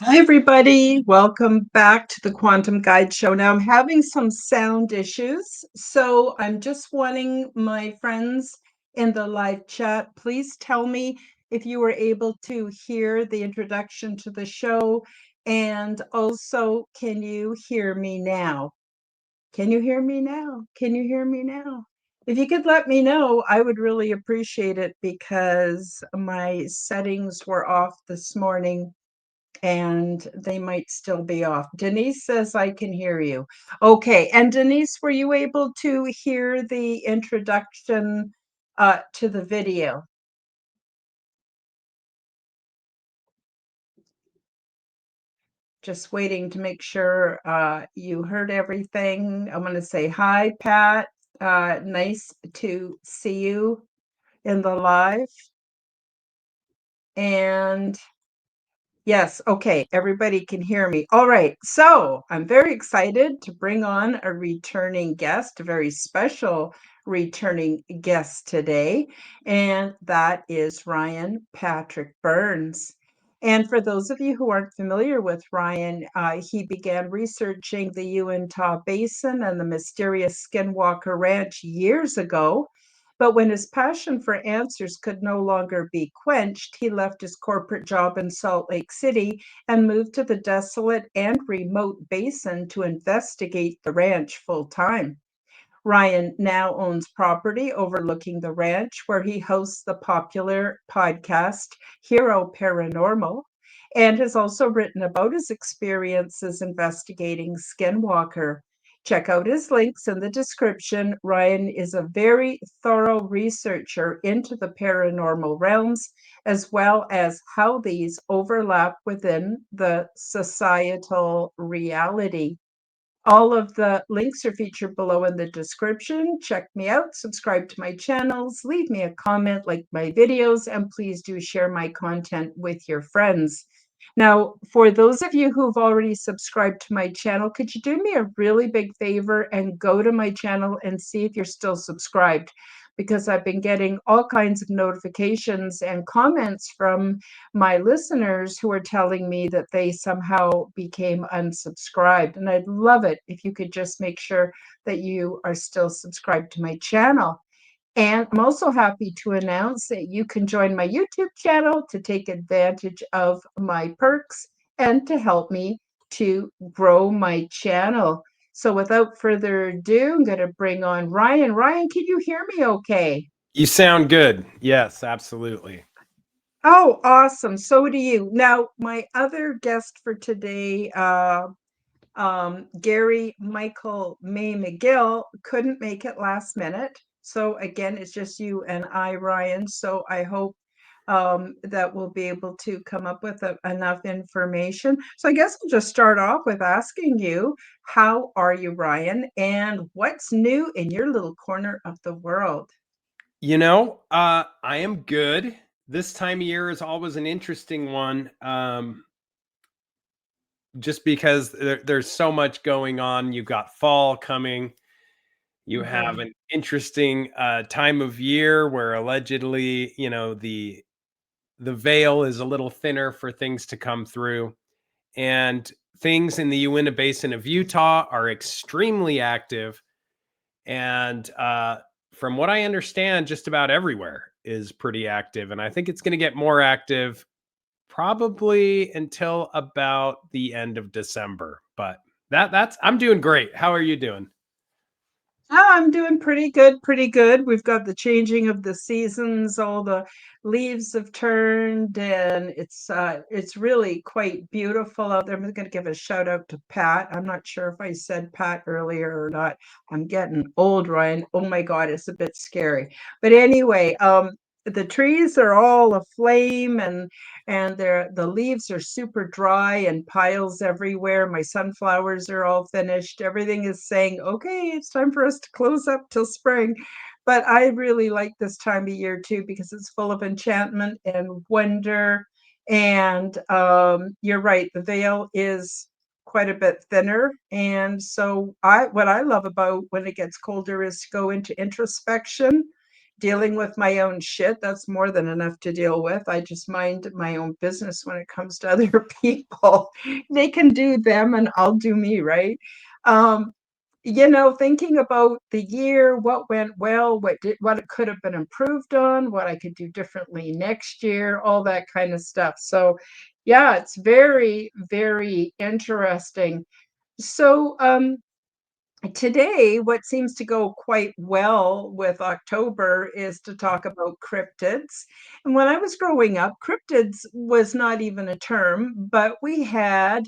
Hi, everybody. Welcome back to the Quantum Guide Show. Now, I'm having some sound issues, so I'm just wanting my friends in the live chat, please tell me if you were able to hear the introduction to the show. And also, can you hear me now? Can you hear me now? Can you hear me now? If you could let me know, I would really appreciate it because my settings were off this morning and they might still be off. Denise says I can hear you. Okay, and Denise, were you able to hear the introduction to the video? Just waiting to make sure you heard everything. I'm going to say hi, Pat. Nice to see you in the live. And yes, okay, everybody can hear me. All right, so I'm very excited to bring on a returning guest, a very special returning guest today, and that is Ryan Patrick Burns. And for those of you who aren't familiar with Ryan, he began researching the Uinta Basin and the mysterious Skinwalker Ranch years ago. But when his passion for answers could no longer be quenched, he left his corporate job in Salt Lake City and moved to the desolate and remote basin to investigate the ranch full time. Ryan now owns property overlooking the ranch, where he hosts the popular podcast Hero Paranormal, and has also written about his experiences investigating Skinwalker. Check out his links in the description. Ryan is a very thorough researcher into the paranormal realms, as well as how these overlap within the societal reality. All of the links are featured below in the description. Check me out, subscribe to my channels, leave me a comment, like my videos, and please do share my content with your friends. Now, for those of you who've already subscribed to my channel, could you do me a really big favor and go to my channel and see if you're still subscribed? Because I've been getting all kinds of notifications and comments from my listeners who are telling me that they somehow became unsubscribed. And I'd love it if you could just make sure that you are still subscribed to my channel. And I'm also happy to announce that you can join my YouTube channel to take advantage of my perks and to help me to grow my channel. So without further ado, I'm going to bring on Ryan. Ryan, can you hear me okay? You sound good. Yes, absolutely. Oh, awesome. So do you. Now, my other guest for today, Gary Michael May McGill, couldn't make it last minute. So again, it's just you and I, Ryan. So I hope that we'll be able to come up with enough information. So I guess I'll just start off with asking you, how are you, Ryan? And what's new in your little corner of the world? I am good. This time of year is always an interesting one, just because there's so much going on. You've got fall coming. You have Mhm. an interesting time of year where allegedly, the veil is a little thinner for things to come through, and things in the Uinta Basin of Utah are extremely active. And from what I understand, just about everywhere is pretty active. And I think it's going to get more active probably until about the end of December. But that's I'm doing great. How are you doing? Oh, I'm doing pretty good, pretty good. We've got the changing of the seasons, all the leaves have turned, and it's really quite beautiful out there. I'm going to give a shout out to Pat. I'm not sure if I said Pat earlier or not. I'm getting old, Ryan. Oh my God, it's a bit scary. But anyway, the trees are all aflame, and the leaves are super dry and piles everywhere. My sunflowers are all finished. Everything is saying, okay, it's time for us to close up till spring. But I really like this time of year too because it's full of enchantment and wonder. And you're right, the veil is quite a bit thinner. And so what I love about when it gets colder is to go into introspection dealing with my own shit, that's more than enough to deal with. I just mind my own business when it comes to other people. They can do them and I'll do me, right? Um, thinking about the year, what went well, what it could have been improved on, what I could do differently next year, all that kind of stuff. So, yeah, it's very, very interesting. So, today, what seems to go quite well with October is to talk about cryptids. And when I was growing up, cryptids was not even a term, but we had,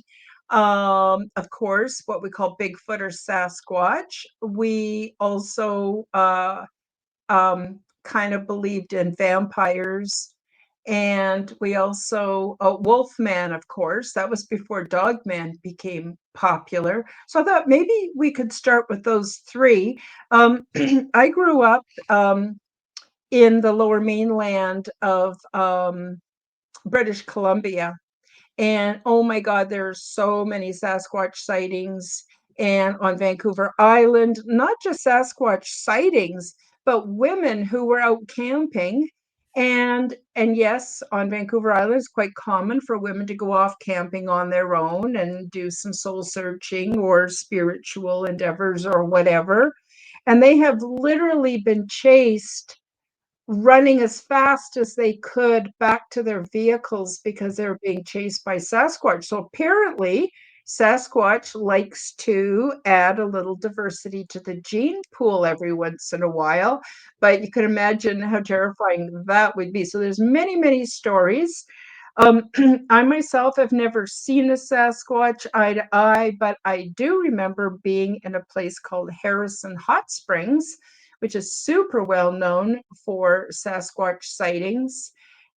of course, what we call Bigfoot or Sasquatch. We also kind of believed in vampires. And we also, Wolfman, of course, that was before Dogman became popular. So I thought maybe we could start with those three. I grew up in the lower mainland of British Columbia. And oh my God, there's so many Sasquatch sightings. And on Vancouver Island, not just Sasquatch sightings, but women who were out camping. And yes, on Vancouver Island, it's quite common for women to go off camping on their own and do some soul searching or spiritual endeavors or whatever. And they have literally been chased running as fast as they could back to their vehicles because they were being chased by Sasquatch. So apparently, Sasquatch likes to add a little diversity to the gene pool every once in a while, but you can imagine how terrifying that would be. So there's many, many stories. I myself have never seen a Sasquatch eye to eye, but I do remember being in a place called Harrison Hot Springs, which is super well known for Sasquatch sightings.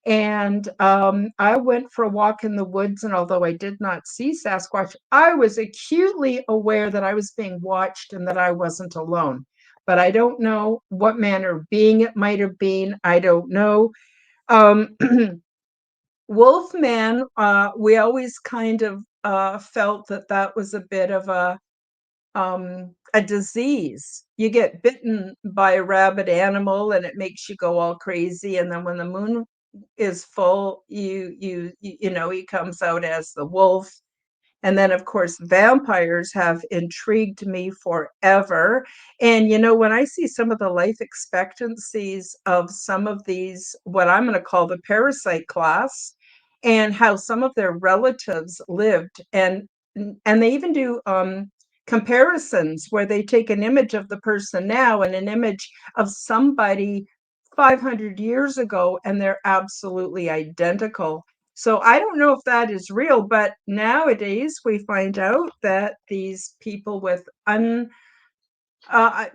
And I went for a walk in the woods, and although I did not see Sasquatch, I was acutely aware that I was being watched and that I wasn't alone. But I don't know what manner of being it might have been. I don't know. Um, Wolfman, we always kind of felt that that was a bit of a disease. You get bitten by a rabid animal and it makes you go all crazy. And then when the moon is full, he comes out as the wolf. And then, of course, vampires have intrigued me forever. And, when I see some of the life expectancies of some of these, what I'm going to call the parasite class, and how some of their relatives lived, and they even do comparisons where they take an image of the person now and an image of somebody 500 years ago, and they're absolutely identical. So I don't know if that is real, but nowadays we find out that these people with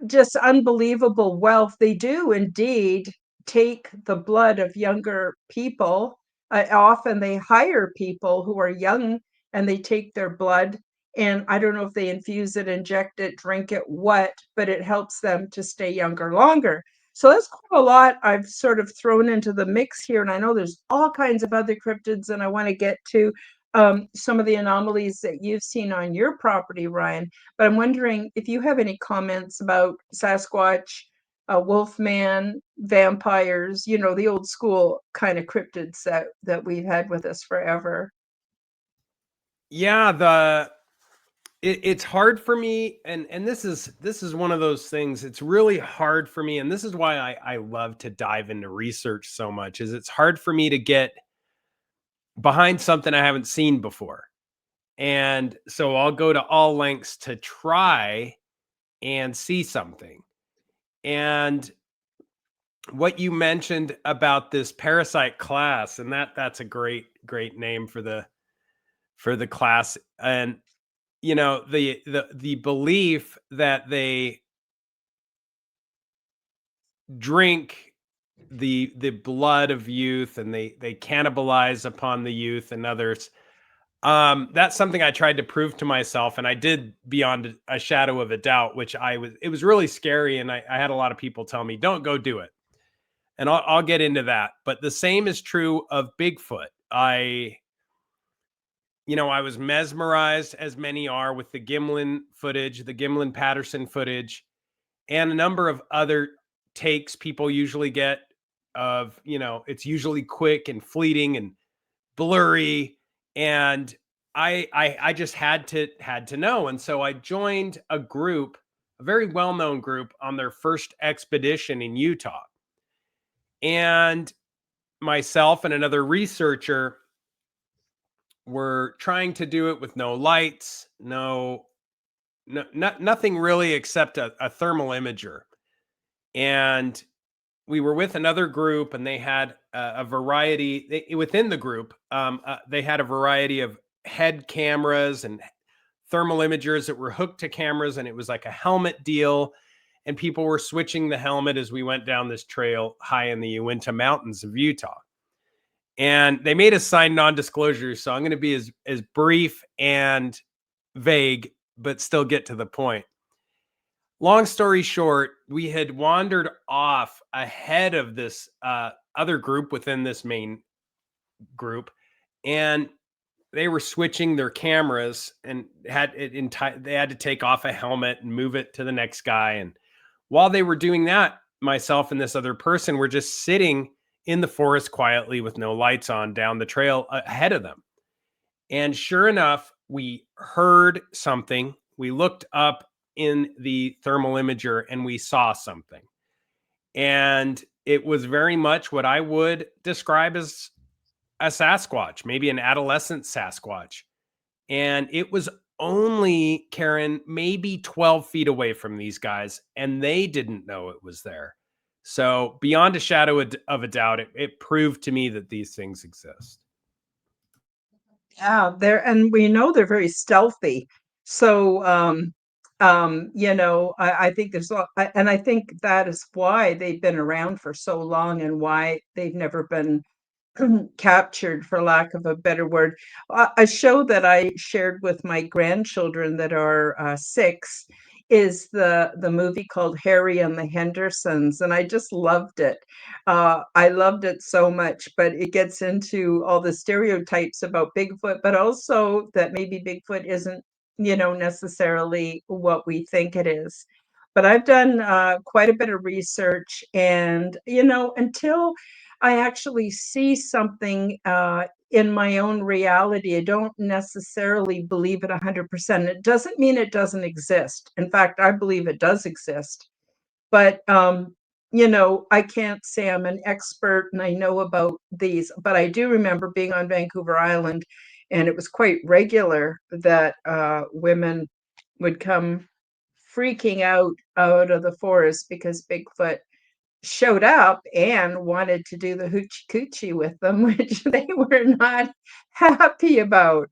just unbelievable wealth, they do indeed take the blood of younger people. Often they hire people who are young and they take their blood. And I don't know if they infuse it, inject it, drink it, what, but it helps them to stay younger longer. So that's quite a lot I've sort of thrown into the mix here. And I know there's all kinds of other cryptids, and I want to get to some of the anomalies that you've seen on your property, Ryan. But I'm wondering if you have any comments about Sasquatch, Wolfman, vampires, the old school kind of cryptids that we've had with us forever. Yeah, it's hard for me, and this is one of those things. It's really hard for me, and this is why I love to dive into research so much. Is it's hard for me to get behind something I haven't seen before, and so I'll go to all lengths to try and see something. And what you mentioned about this parasite class, and that's a great name for the class. And the belief that they drink the blood of youth, and they cannibalize upon the youth and others. That's something I tried to prove to myself, and I did beyond a shadow of a doubt, which it was really scary. And I had a lot of people tell me, don't go do it. And I'll get into that. But the same is true of Bigfoot. I was mesmerized, as many are, with the Gimlin footage, the Gimlin Patterson footage, and a number of other takes people usually get of, it's usually quick and fleeting and blurry. And I just had to know. And so I joined a group, a very well-known group, on their first expedition in Utah. And myself and another researcher were trying to do it with no lights, nothing really except a thermal imager. And we were with another group, and they had a variety within the group. They had a variety of head cameras and thermal imagers that were hooked to cameras, and it was like a helmet deal. And people were switching the helmet as we went down this trail high in the Uinta Mountains of Utah. And they made us sign non-disclosure, so I'm going to be as brief and vague, but still get to the point. Long story short, we had wandered off ahead of this other group within this main group, and they were switching their cameras and they had to take off a helmet and move it to the next guy. And while they were doing that, myself and this other person were just sitting in the forest quietly with no lights on down the trail ahead of them. And sure enough, we heard something. We looked up in the thermal imager and we saw something. And it was very much what I would describe as a Sasquatch, maybe an adolescent Sasquatch. And it was only, Karen, maybe 12 feet away from these guys, and they didn't know it was there. So beyond a shadow of a doubt, it proved to me that these things exist. Yeah, and we know they're very stealthy. So, I think there's a lot, and I think that is why they've been around for so long and why they've never been captured, for lack of a better word. A show that I shared with my grandchildren that are 6 is the movie called Harry and the Hendersons, and I just loved it. I loved it so much, but it gets into all the stereotypes about Bigfoot, but also that maybe Bigfoot isn't, necessarily what we think it is. But I've done quite a bit of research, and until I actually see something in my own reality, I don't necessarily believe it 100%. It doesn't mean it doesn't exist. In fact, I believe it does exist. But I can't say I'm an expert and I know about these, but I do remember being on Vancouver Island, and it was quite regular that women would come freaking out of the forest because Bigfoot showed up and wanted to do the hoochie coochie with them, which they were not happy about.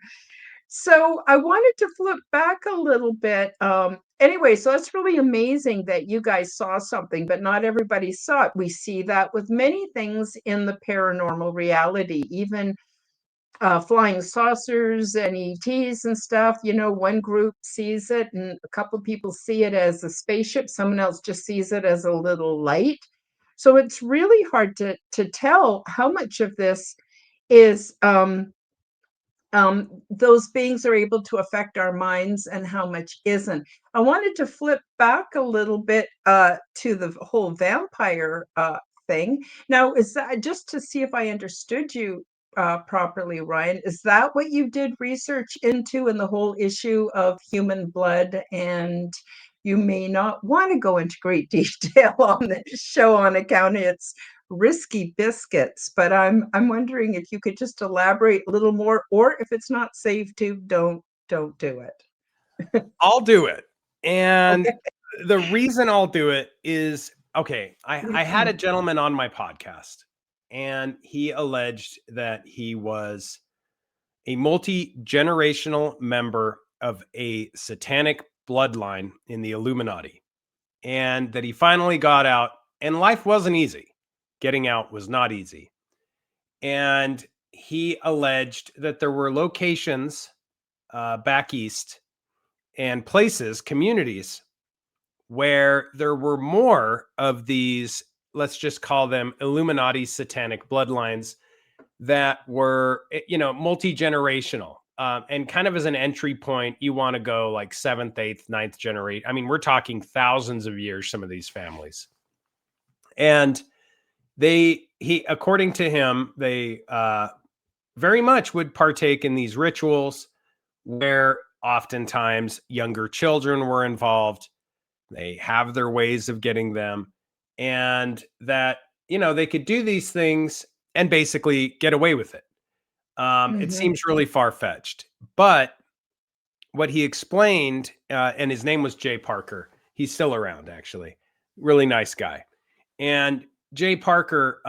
So I wanted to flip back a little bit. Anyway, so it's really amazing that you guys saw something, but not everybody saw it. We see that with many things in the paranormal reality, even flying saucers and ETs and stuff. One group sees it and a couple people see it as a spaceship. Someone else just sees it as a little light. So it's really hard to tell how much of this is those beings are able to affect our minds and how much isn't. I wanted to flip back a little bit to the whole vampire thing. Now, is that just to see if I understood you properly, Ryan? Is that what you did research into in the whole issue of human blood? And you may not want to go into great detail on this show on account of its risky biscuits, but I'm wondering if you could just elaborate a little more, or if it's not safe to, don't do it. I'll do it. And Okay. the reason I'll do it is, okay, I had a gentleman on my podcast, and he alleged that he was a multi-generational member of a satanic bloodline in the Illuminati, and that he finally got out, and life wasn't easy. Getting out was not easy. And he alleged that there were locations back east and places, communities, where there were more of these, let's just call them Illuminati satanic bloodlines, that were, multi-generational. And kind of as an entry point, you want to go like 7th, 8th, 9th generation. I mean, we're talking thousands of years, some of these families. And according to him, they very much would partake in these rituals where oftentimes younger children were involved. They have their ways of getting them, and that, they could do these things and basically get away with it. It Mhm. seems really far fetched, but what he explained, and his name was Jay Parker. He's still around, actually. Really nice guy. And Jay Parker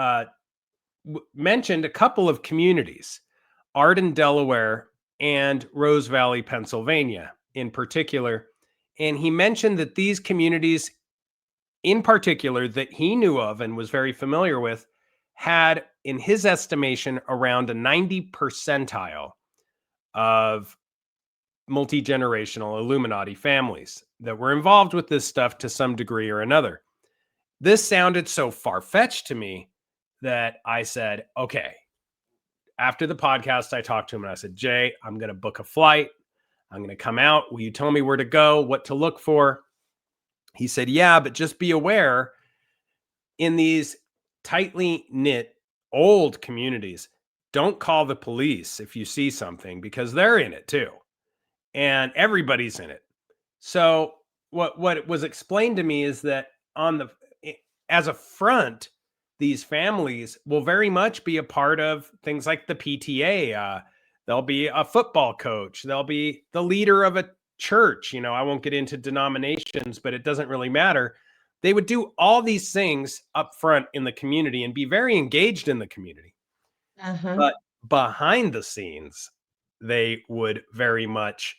mentioned a couple of communities, Arden, Delaware, and Rose Valley, Pennsylvania, in particular. And he mentioned that these communities, in particular, that he knew of and was very familiar with, had, in his estimation, around a 90 percentile of multi-generational Illuminati families that were involved with this stuff to some degree or another. This sounded so far-fetched to me that I said, okay. After the podcast, I talked to him and I said, Jay, I'm going to book a flight. I'm going to come out. Will you tell me where to go, what to look for? He said, yeah, but just be aware, in these tightly knit old communities, don't call the police if you see something, because they're in it too. And everybody's in it. So what was explained to me is that as a front, these families will very much be a part of things like the PTA. There'll be a football coach. There'll be the leader of a church. I won't get into denominations, but it doesn't really matter. They would do all these things up front in the community and be very engaged in the community. Uh-huh. But behind the scenes, they would very much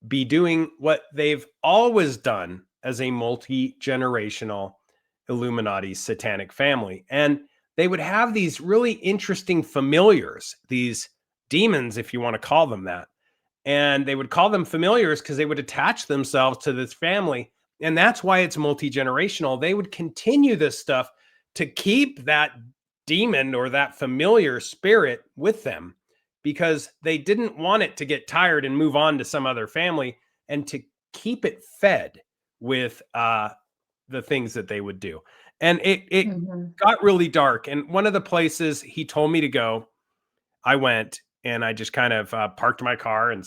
be doing what they've always done as a multi-generational Illuminati satanic family. And they would have these really interesting familiars, these demons, if you want to call them that. And they would call them familiars because they would attach themselves to this family. And that's why it's multi-generational. They would continue this stuff to keep that demon or that familiar spirit with them, because they didn't want it to get tired and move on to some other family, and to keep it fed with the things that they would do. And it Mhm. got really dark. And one of the places he told me to go, I went, and I just kind of parked my car and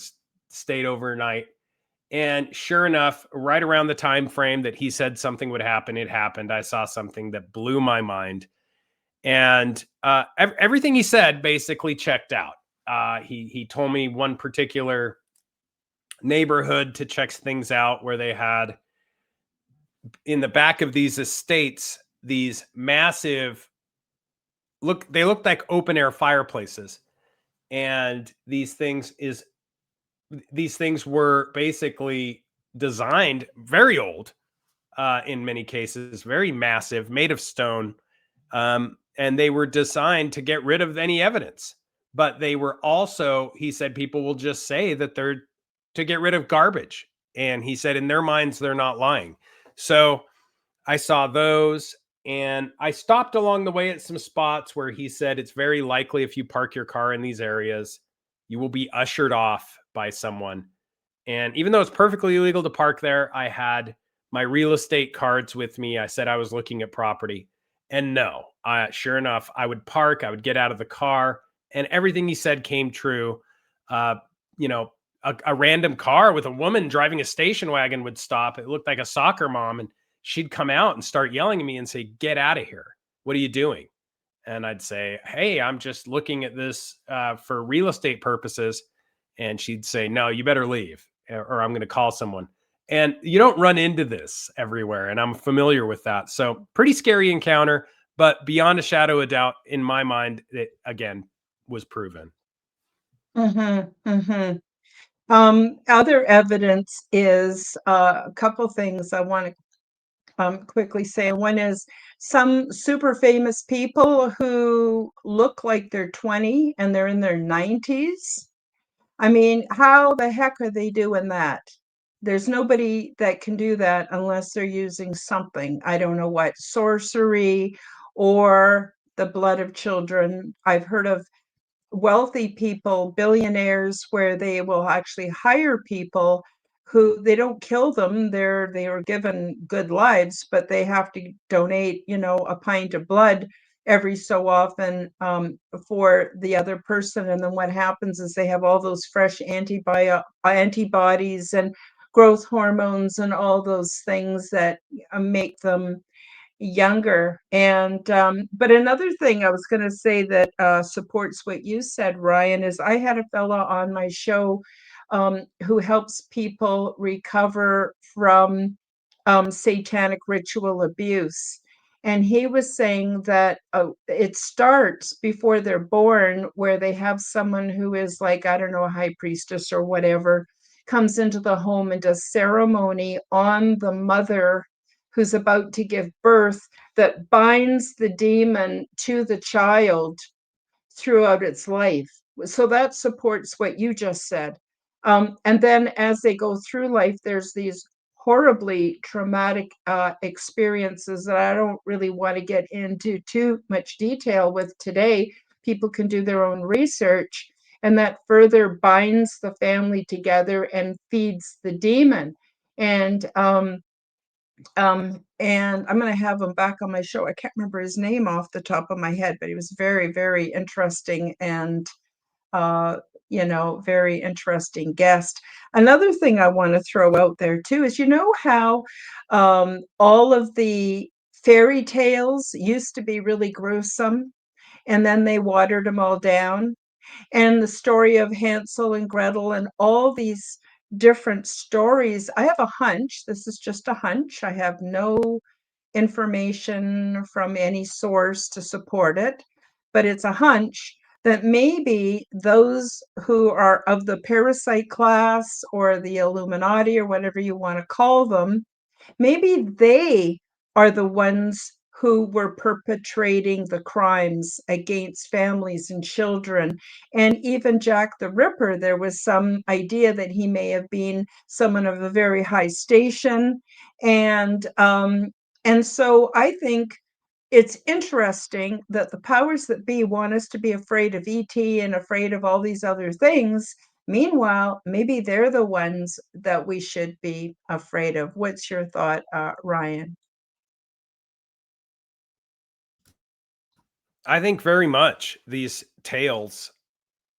stayed overnight. And sure enough, right around the time frame that he said something would happen, it happened. I saw something that blew my mind. And everything he said basically checked out. He told me one particular neighborhood to check things out, where they had, in the back of these estates, these massive, they looked like open air fireplaces. And these things were basically designed very old, in many cases, very massive, made of stone. And they were designed to get rid of any evidence. But they were also, he said, people will just say that they're to get rid of garbage. And he said, in their minds, they're not lying. So I saw those, and I stopped along the way at some spots where he said it's very likely, if you park your car in these areas, you will be ushered off by someone. And even though it's perfectly legal to park there, I had my real estate cards with me. I said I was looking at property. And no, sure enough, I would park, I would get out of the car, and everything he said came true. Uh, you know, a random car with a woman driving a station wagon would stop. It looked like a soccer mom, and she'd come out and start yelling at me and say, "Get out of here. What are you doing?" And I'd say, "Hey, I'm just looking at this for real estate purposes." And she'd say, "No, you better leave, or I'm going to call someone." And you don't run into this everywhere. And I'm familiar with that. So pretty scary encounter, but beyond a shadow of doubt, in my mind, it again was proven. Mhm. Mhm. Other evidence is a couple things I want to quickly say. One is some super famous people who look like they're 20 and they're in their 90s. I mean, how the heck are they doing that? There's nobody that can do that unless they're using something. I don't know what, sorcery or the blood of children. I've heard of wealthy people, billionaires, where they will actually hire people who they don't kill them. They are given good lives, but they have to donate, a pint of blood every so often for the other person. And then what happens is they have all those fresh antibodies and growth hormones and all those things that make them younger. And but another thing I was going to say that supports what you said, Ryan, is I had a fella on my show who helps people recover from satanic ritual abuse. And he was saying that it starts before they're born, where they have someone who is like, I don't know, a high priestess or whatever, comes into the home and does ceremony on the mother who's about to give birth, that binds the demon to the child throughout its life. So that supports what you just said. And then as they go through life, there's these horribly traumatic experiences that I don't really want to get into too much detail with today. People can do their own research, and that further binds the family together and feeds the demon. And and I'm going to have him back on my show. I can't remember his name off the top of my head, but he was very, very interesting and, uh, very interesting guest. Another thing I want to throw out there too is, how all of the fairy tales used to be really gruesome, and then they watered them all down, and the story of Hansel and Gretel and all these different stories. I have a hunch, this is just a hunch. I have no information from any source to support it, but it's a hunch that maybe those who are of the parasite class or the Illuminati or whatever you want to call them, maybe they are the ones who were perpetrating the crimes against families and children. And even Jack the Ripper, there was some idea that he may have been someone of a very high station. And so I think it's interesting that the powers that be want us to be afraid of ET and afraid of all these other things. Meanwhile, maybe they're the ones that we should be afraid of. What's your thought, Ryan? I think very much these tales,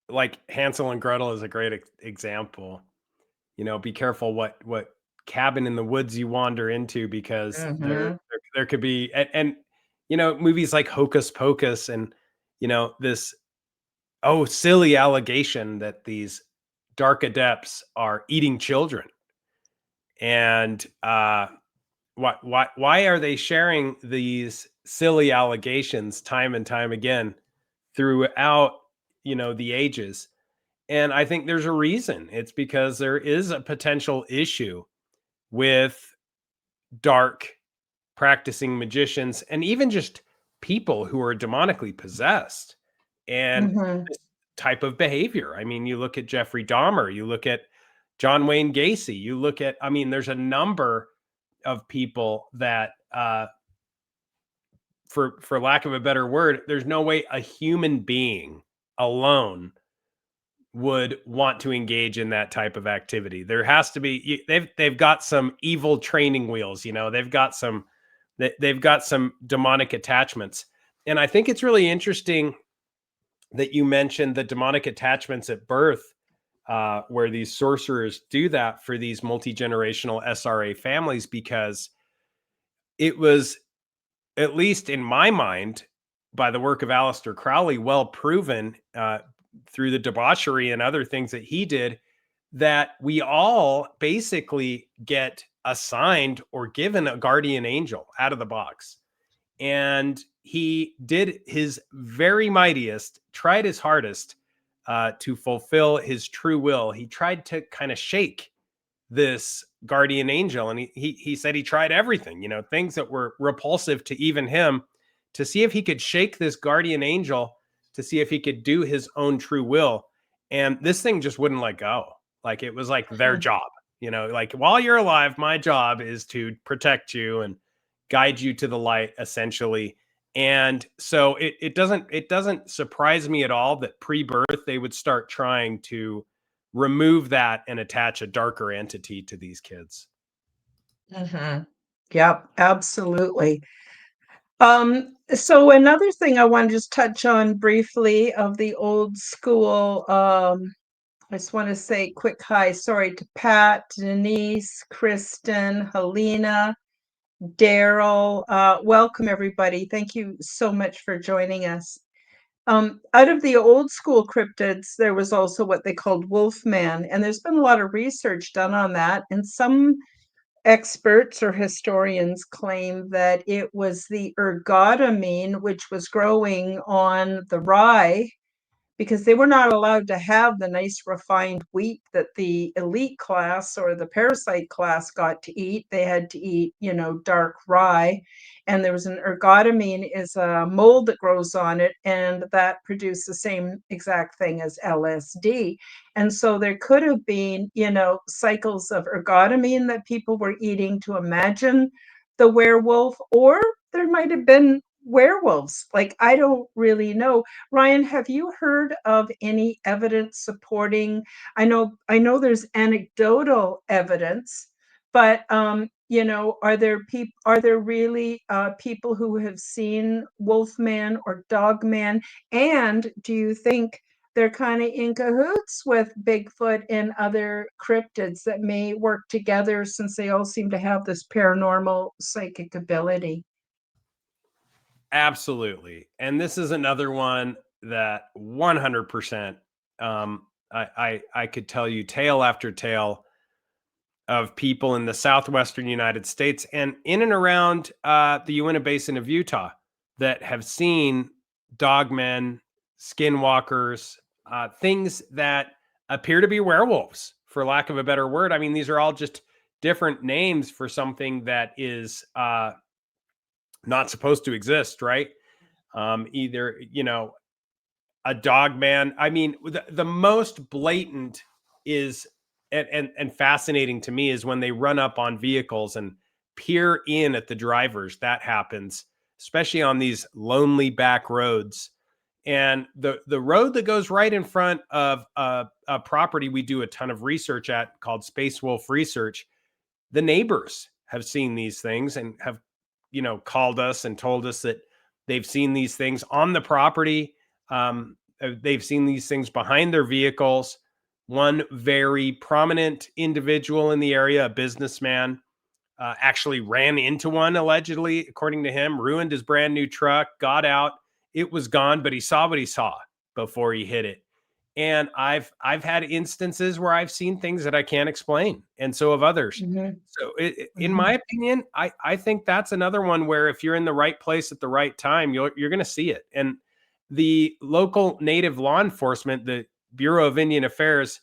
like Hansel and Gretel is a great example. Be careful what cabin in the woods you wander into, because Mhm. there could be, and movies like Hocus Pocus, and this silly allegation that these dark adepts are eating children. And why are they sharing these silly allegations time and time again throughout the ages? And I think there's a reason. It's because there is a potential issue with dark practicing magicians, and even just people who are demonically possessed, and Mhm. this type of behavior. I mean, you look at Jeffrey Dahmer, you look at John Wayne Gacy, you look at, I mean, there's a number of people that, for lack of a better word, there's no way a human being alone would want to engage in that type of activity. There has to be, they've got some evil training wheels, they've got some demonic attachments. And I think it's really interesting that you mentioned the demonic attachments at birth, where these sorcerers do that for these multi-generational SRA families, because it was, at least in my mind, by the work of Aleister Crowley, well proven, through the debauchery and other things that he did, that we all basically get assigned or given a guardian angel out of the box. And he did his very mightiest, tried his hardest, to fulfill his true will. He tried to kind of shake this guardian angel, and he said he tried everything, things that were repulsive to even him, to see if he could shake this guardian angel, to see if he could do his own true will. And this thing just wouldn't let go. Like, it was like their Mhm. job, like, while you're alive, my job is to protect you and guide you to the light, essentially. And so it doesn't surprise me at all that pre-birth they would start trying to remove that and attach a darker entity to these kids. Mm-hmm. Yep, absolutely. So another thing I want to just touch on briefly of the old school, I just want to say quick hi, sorry to Pat, Denise, Kristen, Helena, Daryl. Welcome everybody. Thank you so much for joining us. Out of the old school cryptids, there was also what they called Wolfman, and there's been a lot of research done on that, and some experts or historians claim that it was the ergotamine, which was growing on the rye, because they were not allowed to have the nice refined wheat that the elite class or the parasite class got to eat. They had to eat, dark rye. And there was an ergotamine is a mold that grows on it, and that produced the same exact thing as LSD. And so there could have been, cycles of ergotamine that people were eating to imagine the werewolf, or there might have been werewolves. Like, I don't really know. Ryan, have you heard of any evidence supporting? I know there's anecdotal evidence, but are there really people who have seen Wolfman or Dogman? And do you think they're kind of in cahoots with Bigfoot and other cryptids that may work together, since they all seem to have this paranormal psychic ability? Absolutely. And this is another one that 100%, I could tell you tale after tale of people in the southwestern United States and in and around the Uinta Basin of Utah that have seen dogmen, skinwalkers, things that appear to be werewolves, for lack of a better word. I mean, these are all just different names for something that is not supposed to exist, right? Either, a dog man. I mean, the most blatant is, and fascinating to me, is when they run up on vehicles and peer in at the drivers. That happens, especially on these lonely back roads. And the road that goes right in front of a property we do a ton of research at, called Space Wolf Research, the neighbors have seen these things and have, called us and told us that they've seen these things on the property. They've seen these things behind their vehicles. One very prominent individual in the area, a businessman, actually ran into one, allegedly, according to him, ruined his brand new truck, got out. It was gone, but he saw what he saw before he hit it. And I've had instances where I've seen things that I can't explain, and so have others. Mm-hmm. So in Mm-hmm. my opinion, I think that's another one where if you're in the right place at the right time, you're going to see it. And the local native law enforcement, the Bureau of Indian Affairs,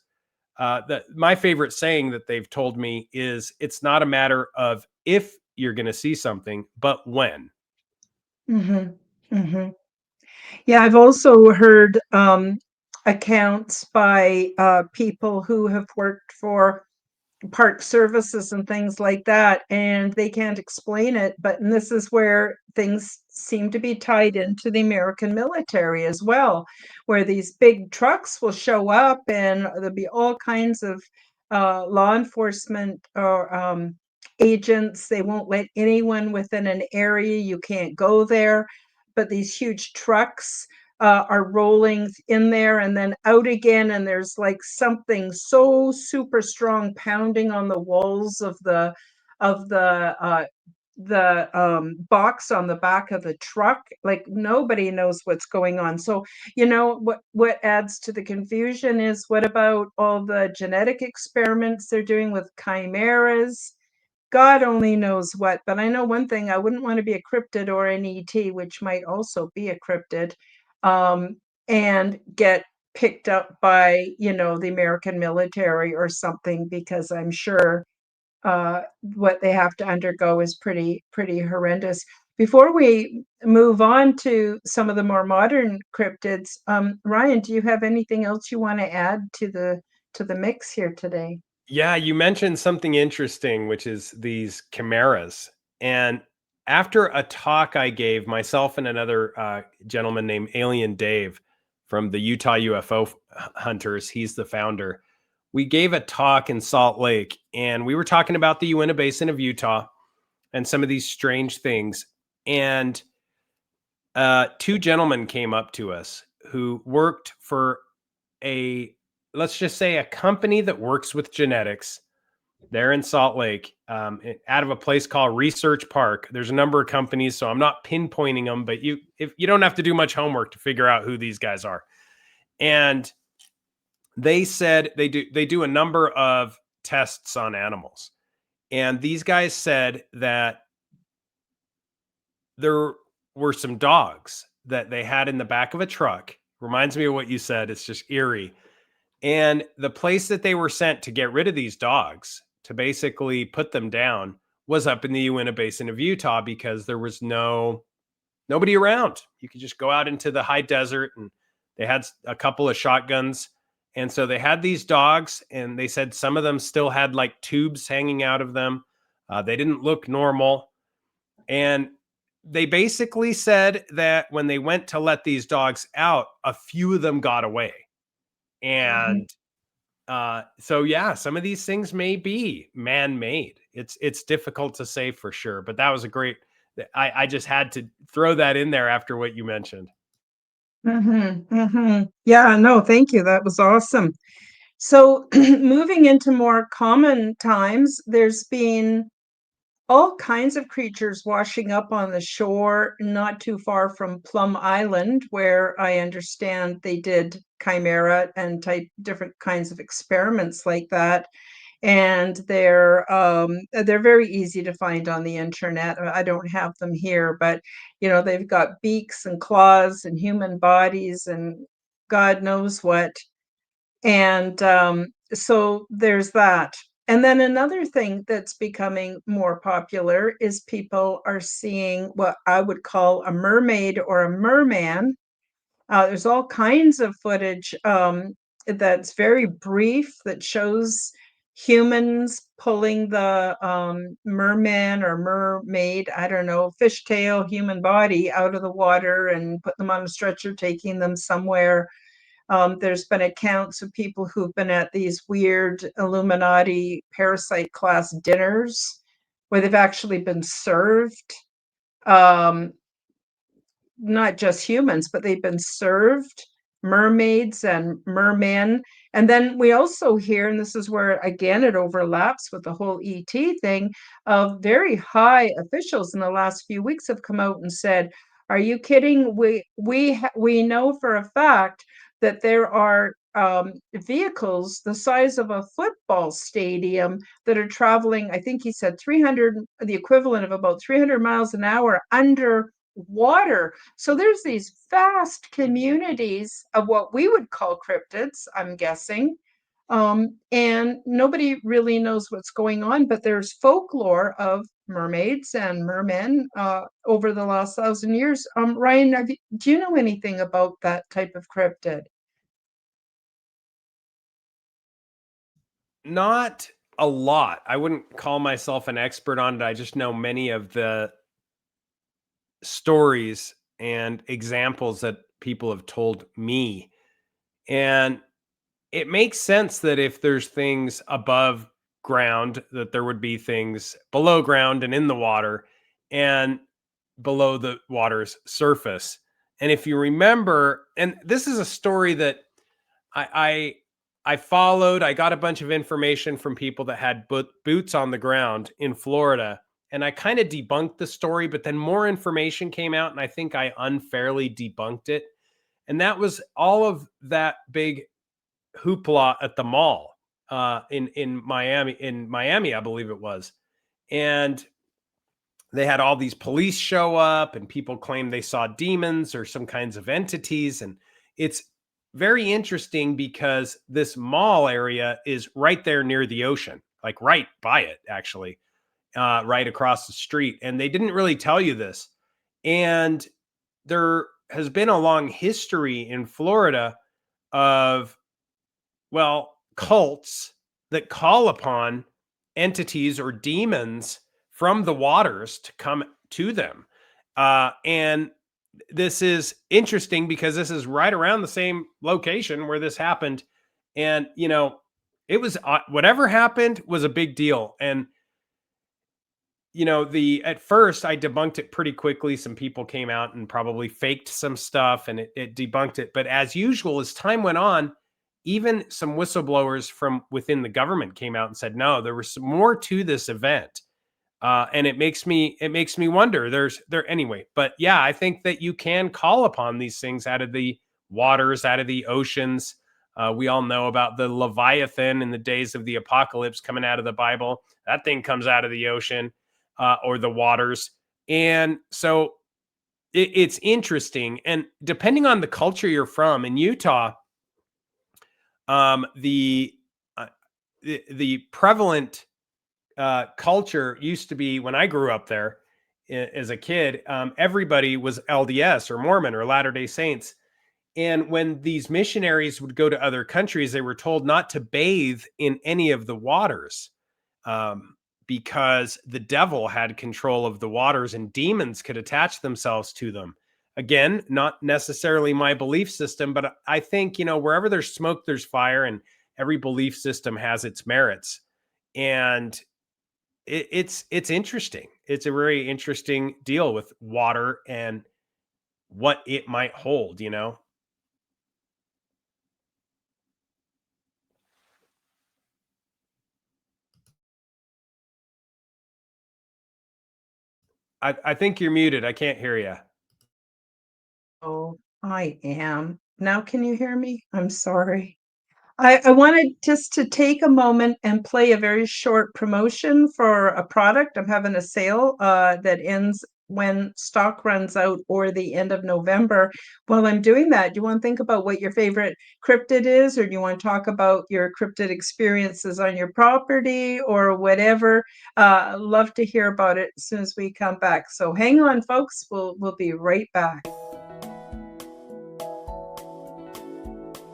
my favorite saying that they've told me is, it's not a matter of if you're going to see something, but when. Mm-hmm. Mm-hmm. Yeah, I've also heard accounts by people who have worked for park services and things like that, and they can't explain it. And this is where things seem to be tied into the American military as well, where these big trucks will show up and there'll be all kinds of law enforcement or agents. They won't let anyone within an area. You can't go there. But these huge trucks are rolling in there and then out again, and there's like something so super strong pounding on the walls of the box on the back of the truck. Like, nobody knows what's going on. So what adds to the confusion is, what about all the genetic experiments they're doing with chimeras? God only knows what. But I know one thing: I wouldn't want to be a cryptid or an ET, which might also be a cryptid, and get picked up by, the American military or something, because I'm sure what they have to undergo is pretty horrendous. Before we move on to some of the more modern cryptids, Ryan, do you have anything else you want to add to the mix here today? Yeah, you mentioned something interesting, which is these chimeras. And after a talk I gave, myself and another gentleman named Alien Dave from the Utah UFO Hunters, he's the founder, we gave a talk in Salt Lake, and we were talking about the Uinta Basin of Utah and some of these strange things. And two gentlemen came up to us who worked for let's just say a company that works with genetics. They're in Salt Lake, out of a place called Research Park. There's a number of companies, so I'm not pinpointing them, but if you don't have to do much homework to figure out who these guys are. And they said they do a number of tests on animals. And these guys said that there were some dogs that they had in the back of a truck. Reminds me of what you said. It's just eerie. And the place that they were sent to get rid of these dogs, to basically put them down, was up in the Uinta Basin of Utah, because there was nobody around. You could just go out into the high desert, and they had a couple of shotguns. And so they had these dogs, and they said some of them still had like tubes hanging out of them. They didn't look normal. And they basically said that when they went to let these dogs out, a few of them got away. And so yeah, some of these things may be man-made. It's difficult to say for sure, but that was a great. I just had to throw that in there after what you mentioned. Yeah, no, thank you. That was awesome. So moving into more common times, there's been all kinds of creatures washing up on the shore, not too far from Plum Island, where I understand they did chimera and different kinds of experiments like that. And they're very easy to find on the internet. I don't have them here, but they've got beaks and claws and human bodies and God knows what. And so there's that. And then another thing that's becoming more popular is people are seeing what I would call a mermaid or a merman. There's all kinds of footage that's very brief that shows humans pulling the merman or mermaid, I don't know, fishtail human body out of the water and put them on a stretcher, taking them somewhere. There's been accounts of people who've been at these weird Illuminati parasite class dinners where they've actually been served, um, not just humans, but they've been served mermaids and mermen. And then we also hear, and this is where again it overlaps with the whole ET thing, of very high officials in the last few weeks have come out and said, "Are you kidding? We know for a fact that there are vehicles the size of a football stadium that are traveling, I think he said 300, the equivalent of about 300 miles an hour under water." So there's these vast communities of what we would call cryptids, I'm guessing. And nobody really knows what's going on, but there's folklore of mermaids and mermen over the last 1,000 years. Ryan, do you know anything about that type of cryptid? Not a lot. I wouldn't call myself an expert on it. I just know many of the stories and examples that people have told me. And it makes sense that if there's things above ground, that there would be things below ground and in the water and below the water's surface. And if you remember, and this is a story that I followed. I got a bunch of information from people that had boots on the ground in Florida, and I kind of debunked the story, but then more information came out, and I think I unfairly debunked it. And that was all of that big hoopla at the mall in Miami, I believe it was. And they had all these police show up, and people claimed they saw demons or some kinds of entities. And it's very interesting because this mall area is right there near the ocean, like right by it, actually, right across the street. And they didn't really tell you this. And there has been a long history in Florida of, well, cults that call upon entities or demons from the waters to come to them. And this is interesting because this is right around the same location where this happened. And, It was whatever happened was a big deal. And at first I debunked it pretty quickly. Some people came out and probably faked some stuff, and it debunked it. But as usual, as time went on, even some whistleblowers from within the government came out and said, no, there was some more to this event. And it makes me wonder. There anyway. But yeah, I think that you can call upon these things out of the waters, out of the oceans. We all know about the Leviathan in the days of the apocalypse coming out of the Bible. That thing comes out of the ocean, or the waters. And so it's interesting. And depending on the culture you're from, in Utah, um, the uh, the prevalent culture used to be, when I grew up there as a kid, everybody was LDS or Mormon or Latter Day Saints. And when these missionaries would go to other countries, they were told not to bathe in any of the waters, um, because the devil had control of the waters and demons could attach themselves to them. Again, not necessarily my belief system, but I think, wherever there's smoke, there's fire, and every belief system has its merits. And it's interesting. It's a very interesting deal with water and what it might hold. I think you're muted. I can't hear you. Oh, I am. Now can you hear me? I'm sorry. I wanted just to take a moment and play a very short promotion for a product. I'm having a sale that ends when stock runs out, or the end of November. While I'm doing that, do you want to think about what your favorite cryptid is, or do you want to talk about your cryptid experiences on your property or whatever? Love to hear about it as soon as we come back. So hang on, folks. We'll be right back.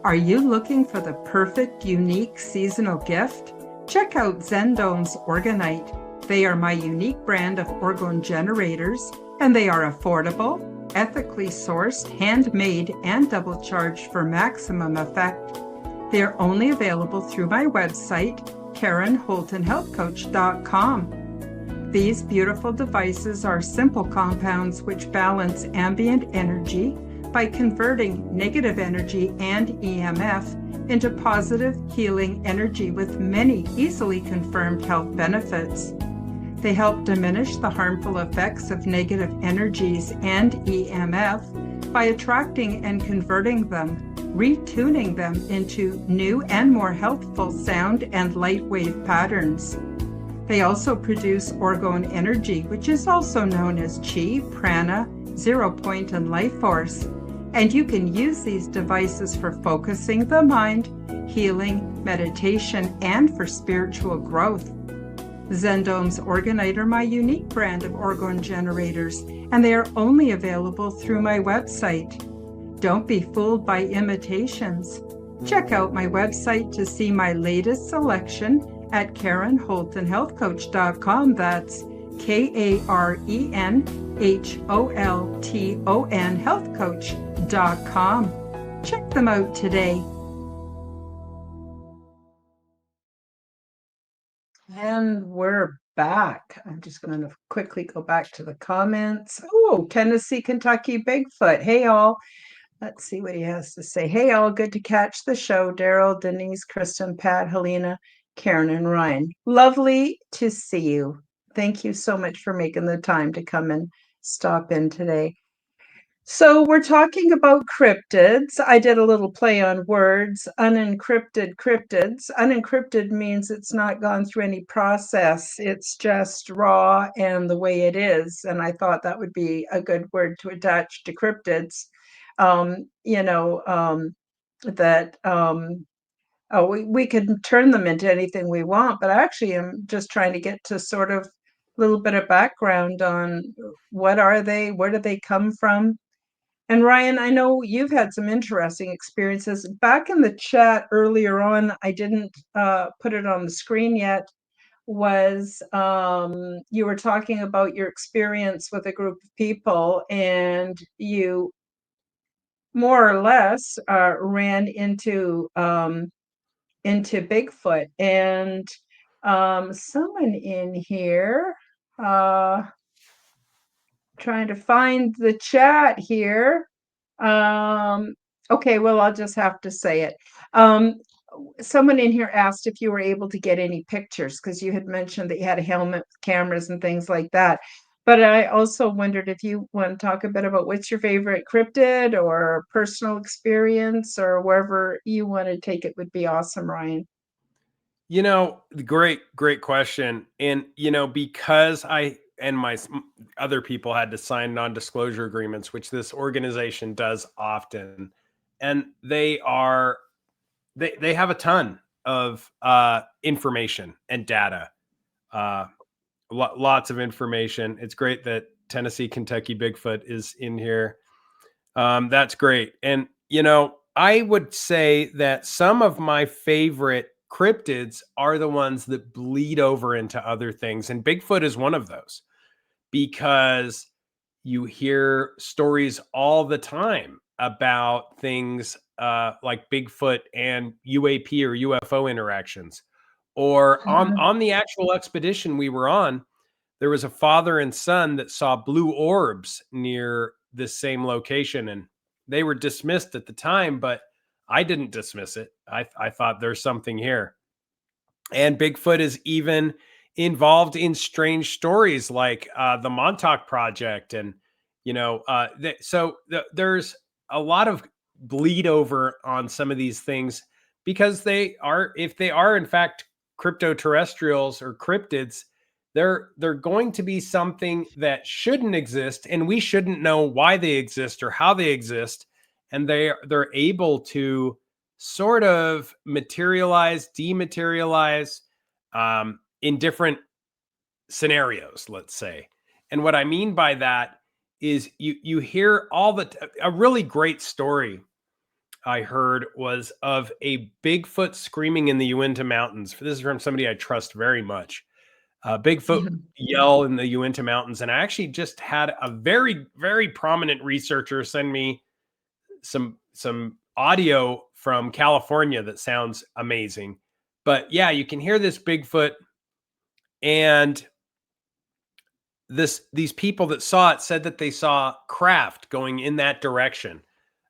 Are you looking for the perfect, unique seasonal gift? Check out Zendome's Orgonite. They are my unique brand of orgone generators, and they are affordable, ethically sourced, handmade, and double charged for maximum effect. They are only available through my website, KarenHoltonHealthCoach.com. These beautiful devices are simple compounds which balance ambient energy by converting negative energy and EMF into positive healing energy with many easily confirmed health benefits. They help diminish the harmful effects of negative energies and EMF by attracting and converting them, retuning them into new and more healthful sound and light wave patterns. They also produce orgone energy, which is also known as chi, prana, zero point, and life force. And you can use these devices for focusing the mind, healing, meditation, and for spiritual growth. Zendome's Orgonite are my unique brand of orgone generators, and they are only available through my website. Don't be fooled by imitations. Check out my website to see my latest selection at KarenHoltonHealthCoach.com. That's KarenHolton Healthcoach.com. Check them out today. And we're back. I'm just going to quickly go back to the comments. Oh, Tennessee, Kentucky, Bigfoot. Hey, all. Let's see what he has to say. Hey, all. Good to catch the show. Daryl, Denise, Kristen, Pat, Helena, Karen, and Ryan. Lovely to see you. Thank you so much for making the time to come and stop in today. So we're talking about cryptids. I did a little play on words. Unencrypted cryptids. Unencrypted means it's not gone through any process. It's just raw and the way it is. And I thought that would be a good word to attach to cryptids. That we can turn them into anything we want, but actually I'm just trying to get to sort of a little bit of background on what are they, where do they come from? And Ryan, I know you've had some interesting experiences. Back in the chat earlier on, I didn't put it on the screen yet, was you were talking about your experience with a group of people, and you more or less ran into into Bigfoot. And someone in here, uh, trying to find the chat here. Um, okay, well, I'll just have to say it. Um, Someone in here asked if you were able to get any pictures because you had mentioned that you had a helmet with cameras and things like that. But I also wondered if you want to talk a bit about what's your favorite cryptid or personal experience or wherever you want to take it would be awesome, Ryan. Great question. And, because I and other people had to sign non-disclosure agreements, which this organization does often, and they have a ton of information and data, uh, lots of information. It's great that Tennessee, Kentucky Bigfoot is in here. That's great. And, I would say that some of my favorite cryptids are the ones that bleed over into other things. And Bigfoot is one of those because you hear stories all the time about things like Bigfoot and UAP or UFO interactions. Or on the actual expedition we were on, there was a father and son that saw blue orbs near this same location, and they were dismissed at the time, but I didn't dismiss it. I thought there's something here. And Bigfoot is even involved in strange stories like the Montauk Project, and there's a lot of bleed over on some of these things because if they are in fact crypto terrestrials or cryptids, they're going to be something that shouldn't exist, and we shouldn't know why they exist or how they exist, and they're able to sort of materialize, dematerialize, in different scenarios, let's say. And what I mean by that is you hear a really great story I heard was of a Bigfoot screaming in the Uinta Mountains. This is from somebody I trust very much. Bigfoot yell in the Uinta Mountains, and I actually just had a very, very prominent researcher send me some audio from California that sounds amazing. But yeah, you can hear this Bigfoot, and these people that saw it said that they saw craft going in that direction,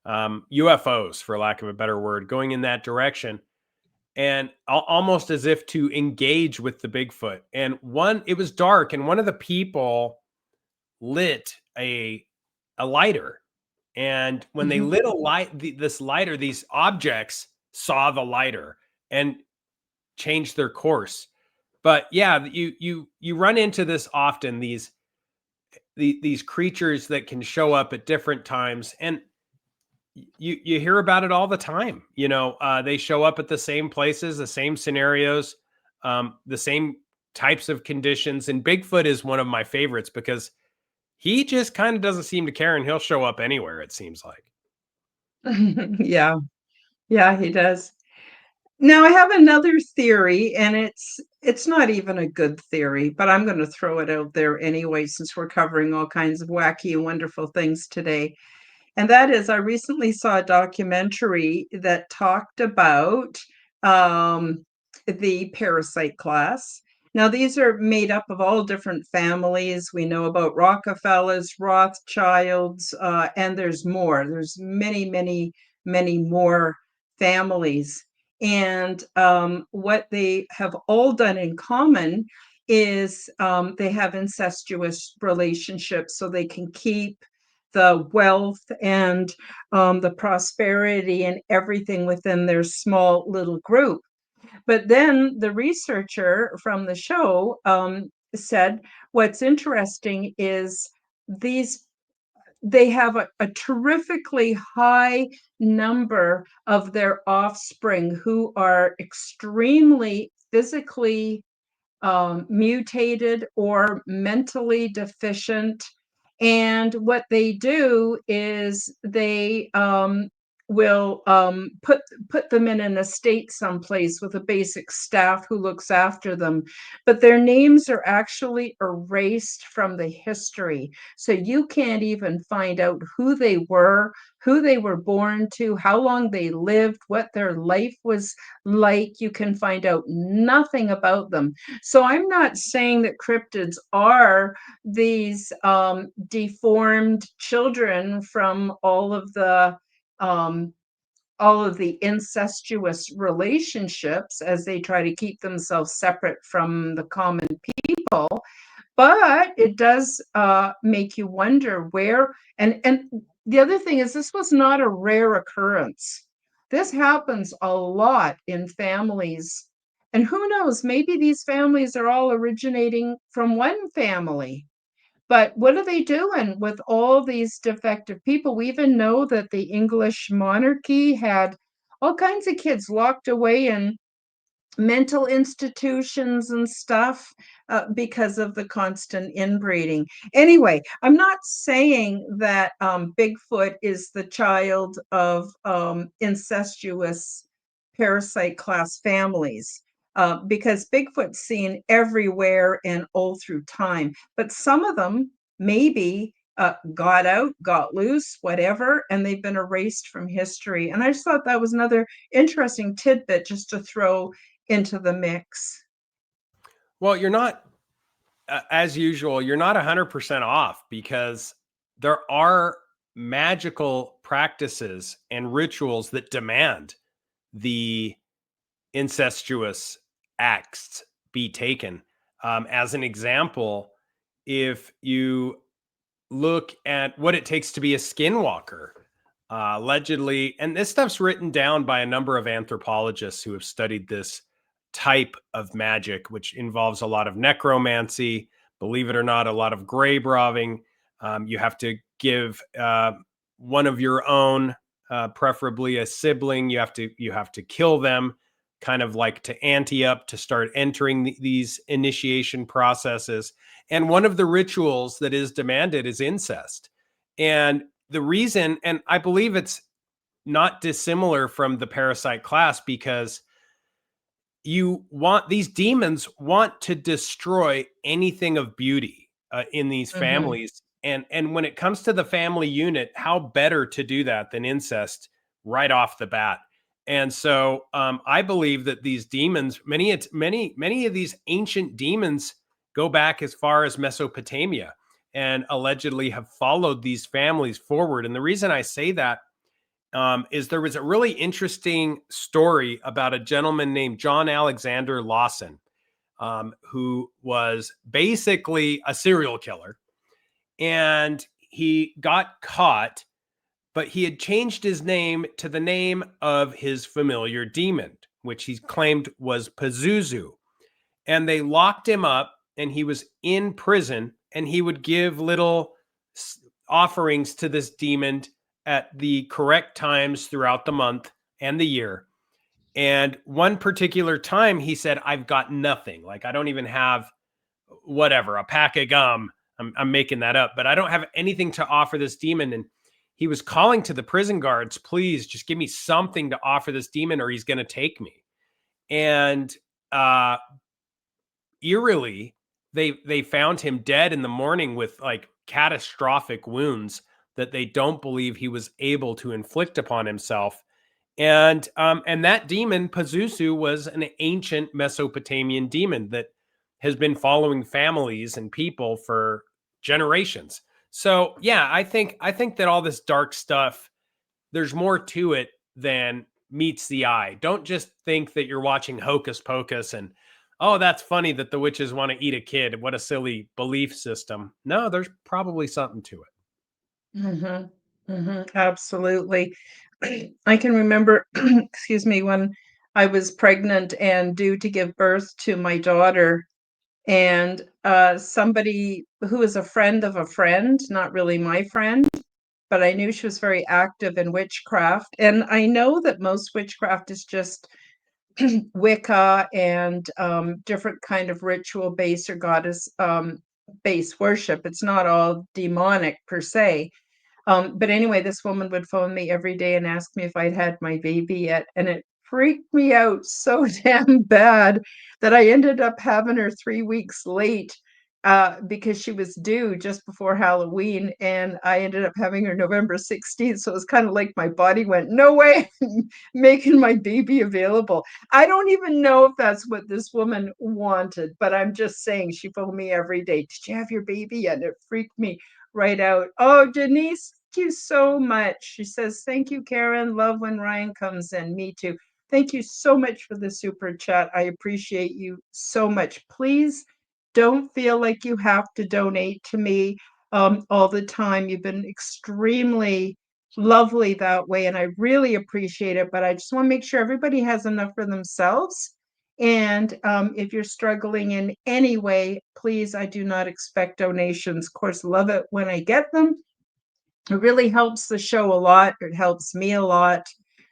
UFOs, for lack of a better word, going in that direction, and almost as if to engage with the Bigfoot. And it was dark, and one of the people lit a lighter, and when they lit this lighter, these objects saw the lighter and changed their course. But yeah, you run into this often, these creatures that can show up at different times, and you hear about it all the time. They show up at the same places, the same scenarios, the same types of conditions. And Bigfoot is one of my favorites because he just kind of doesn't seem to care, and he'll show up anywhere, it seems like. Yeah, yeah, he does. Now I have another theory, and it's not even a good theory, but I'm going to throw it out there anyway since we're covering all kinds of wacky and wonderful things today. And that is, I recently saw a documentary that talked about um, the parasite class. Now, these are made up of all different families. We know about Rockefellers, Rothschilds, and there's more. There's many, many, many more families. And what they have all done in common is they have incestuous relationships so they can keep the wealth and the prosperity and everything within their small little group. But then the researcher from the show said, what's interesting is these they have a terrifically high number of their offspring who are extremely physically mutated or mentally deficient. And what they do is they will put them in an estate someplace with a basic staff who looks after them, but their names are actually erased from the history. So you can't even find out who they were born to, how long they lived, what their life was like. You can find out nothing about them. So I'm not saying that cryptids are these deformed children from um, all of the incestuous relationships as they try to keep themselves separate from the common people. But it does make you wonder where, and the other thing is, this was not a rare occurrence. This happens a lot in families. And who knows, maybe these families are all originating from one family. But what are they doing with all these defective people? We even know that the English monarchy had all kinds of kids locked away in mental institutions and stuff because of the constant inbreeding. Anyway, I'm not saying that Bigfoot is the child of incestuous parasite class families. Because Bigfoot's seen everywhere and all through time, but some of them maybe got out, got loose, whatever, and they've been erased from history. And I just thought that was another interesting tidbit just to throw into the mix. Well, you're not, as usual, you're not 100% off, because there are magical practices and rituals that demand the incestuous acts be taken. As an example, if you look at what it takes to be a skinwalker, allegedly, and this stuff's written down by a number of anthropologists who have studied this type of magic, which involves a lot of necromancy, believe it or not, a lot of grave robbing. You have to give one of your own, preferably a sibling. You have to kill them, kind of like to ante up to start entering these initiation processes. And one of the rituals that is demanded is incest. And the reason, and I believe it's not dissimilar from the parasite class, because these demons want to destroy anything of beauty in these Mm-hmm. families. And when it comes to the family unit, how better to do that than incest right off the bat? And so I believe that these demons, many of these ancient demons go back as far as Mesopotamia, and allegedly have followed these families forward. And the reason I say that is there was a really interesting story about a gentleman named John Alexander Lawson, who was basically a serial killer. And he got caught, but he had changed his name to the name of his familiar demon, which he claimed was Pazuzu. And they locked him up, and he was in prison, and he would give little offerings to this demon at the correct times throughout the month and the year. And one particular time he said, I've got nothing. Like, I don't even have whatever, a pack of gum. I'm making that up, but I don't have anything to offer this demon. And he was calling to the prison guards, please just give me something to offer this demon, or he's going to take me. And eerily, they found him dead in the morning with like catastrophic wounds that they don't believe he was able to inflict upon himself. And that demon Pazuzu was an ancient Mesopotamian demon that has been following families and people for generations. So yeah, I think that all this dark stuff, there's more to it than meets the eye. Don't just think that you're watching Hocus Pocus and, oh, that's funny that the witches want to eat a kid. What a silly belief system. No, there's probably something to it. Mm-hmm. Mm-hmm. Absolutely. I can remember, excuse me, when I was pregnant and due to give birth to my daughter, and somebody who was a friend of a friend, not really my friend, but I knew she was very active in witchcraft. And I know that most witchcraft is just Wicca and different kind of ritual based or goddess based worship. It's not all demonic per se. But anyway, this woman would phone me every day and ask me if I'd had my baby yet, and it freaked me out so damn bad that I ended up having her 3 weeks late, because she was due just before Halloween, and I ended up having her November 16th, so it was kinda like my body went, "No way, making my baby available." I don't even know if that's what this woman wanted, but I'm just saying she phoned me every day, "Did you have your baby yet?" And it freaked me right out. Oh, Denise, thank you so much. She says, "Thank you, Karen. Love when Ryan comes in." Me too. Thank you so much for the super chat. I appreciate you so much. Please don't feel like you have to donate to me all the time. You've been extremely lovely that way, and I really appreciate it. But I just want to make sure everybody has enough for themselves. And if you're struggling in any way, please, I do not expect donations. Of course, love it when I get them. It really helps the show a lot. It helps me a lot.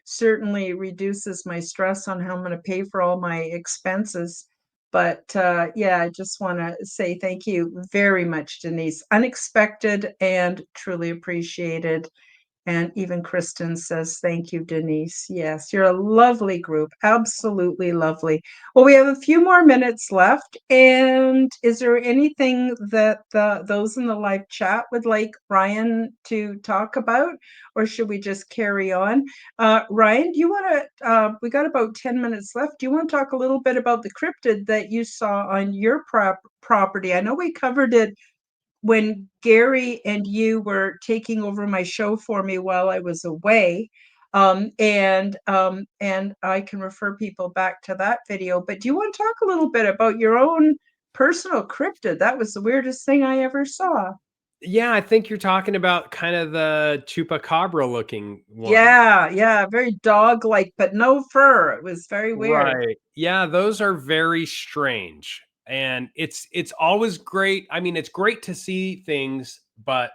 Certainly reduces my stress on how I'm going to pay for all my expenses. But yeah, I just want to say thank you very much, Denise. Unexpected and truly appreciated. And even Kristen says, "Thank you, Denise." Yes, you're a lovely group. Absolutely lovely. Well, we have a few more minutes left. And is there anything that those in the live chat would like Ryan to talk about? Or should we just carry on? Ryan, do you want to, we got about 10 minutes left. Do you want to talk a little bit about the cryptid that you saw on your property? I know we covered it when Gary and you were taking over my show for me while I was away. And I can refer people back to that video. But do you want to talk a little bit about your own personal cryptid? That was the weirdest thing I ever saw. Yeah, I think you're talking about kind of the chupacabra looking one. Yeah, yeah, very dog-like, but no fur. It was very weird. Right. Yeah, those are very strange. And it's always great. I mean, it's great to see things, but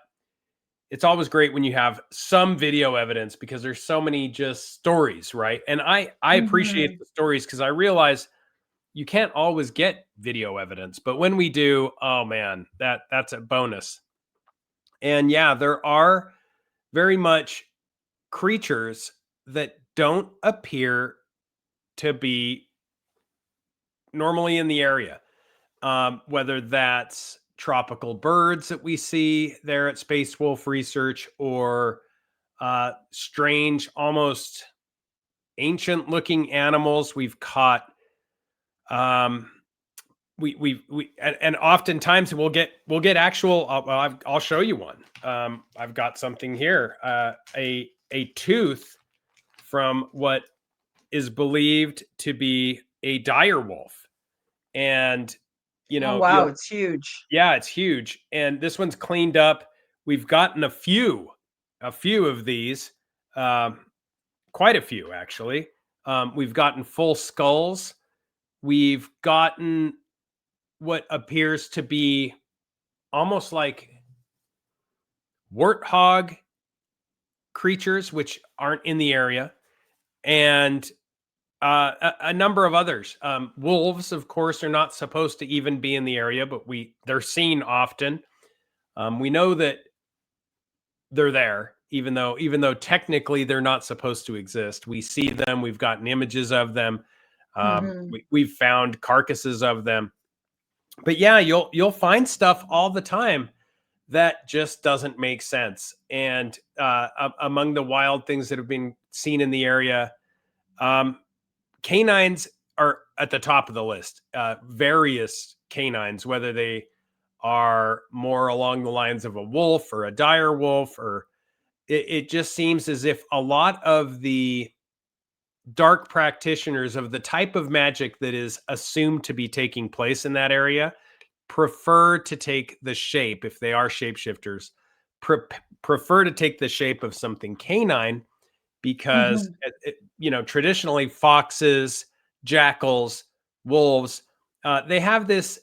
it's always great when you have some video evidence because there's so many just stories, right? And I appreciate Mhm. the stories because I realize you can't always get video evidence, but when we do, oh man, that's a bonus. And yeah, there are very much creatures that don't appear to be normally in the area. Whether that's tropical birds that we see there at Space Wolf Research or strange, almost ancient looking animals we've caught. Um, and oftentimes we'll get actual. I'll show you one. I've got something here. A tooth from what is believed to be a dire wolf, and Oh, you'll wow, it's huge. yeah, it's huge. And this one's cleaned up. We've gotten a few of these, um, quite a few actually. We've gotten full skulls. We've gotten what appears to be almost like warthog creatures, which aren't in the area, and a number of others. Wolves, of course, are not supposed to even be in the area, but they're seen often. We know that they're there, even though technically they're not supposed to exist. We see them. We've gotten images of them. Mhm. We've found carcasses of them. But yeah, you'll find stuff all the time that just doesn't make sense. And among the wild things that have been seen in the area, um, canines are at the top of the list. Various canines, whether they are more along the lines of a wolf or a dire wolf, or it just seems as if a lot of the dark practitioners of the type of magic that is assumed to be taking place in that area prefer to take the shape, if they are shapeshifters, prefer to take the shape of something canine because Mhm. traditionally foxes, jackals, wolves, they have this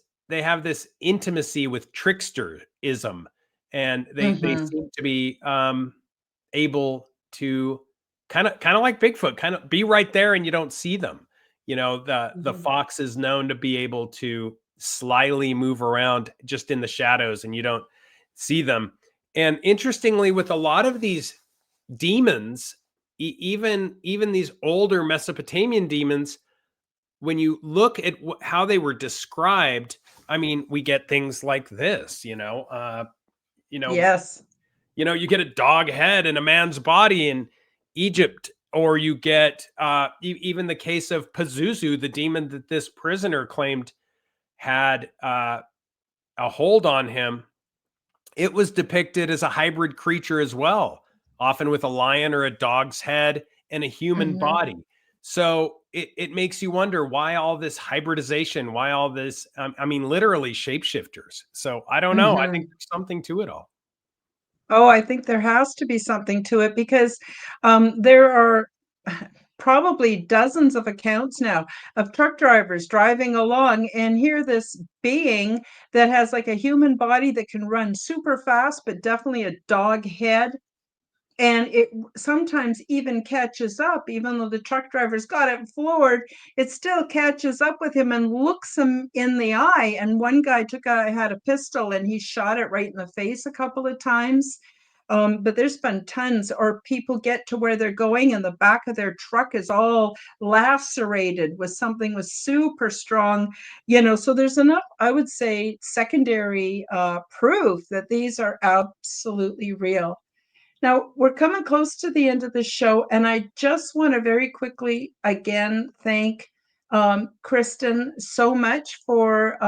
intimacy with tricksterism, and they Mhm. seem to be able to kind of like Bigfoot, kind of be right there and you don't see them. The Mhm. fox is known to be able to slyly move around just in the shadows and you don't see them. And interestingly, with a lot of these demons, even these older Mesopotamian demons, when you look at how they were described, I mean, we get things like this, you know, Yes. you get a dog head in a man's body in Egypt, or you get even the case of Pazuzu, the demon that this prisoner claimed had a hold on him. It was depicted as a hybrid creature as well, often with a lion or a dog's head and a human Hmm. body. So it makes you wonder why all this hybridization, why all this, I mean, literally shapeshifters. So I don't know. I think Hmm. there's something to it all. Oh, I think there has to be something to it because there are probably dozens of accounts now of truck drivers driving along and hear this being that has like a human body that can run super fast, but definitely a dog head. And it sometimes even catches up, even though the truck driver's got it floored, it still catches up with him and looks him in the eye. And one guy had a pistol and he shot it right in the face a couple of times. But there's been tons, or people get to where they're going and the back of their truck is all lacerated with something with super strong, so there's enough, I would say, secondary proof that these are absolutely real. Now, we're coming close to the end of the show, and I just want to very quickly again thank Kristen so much for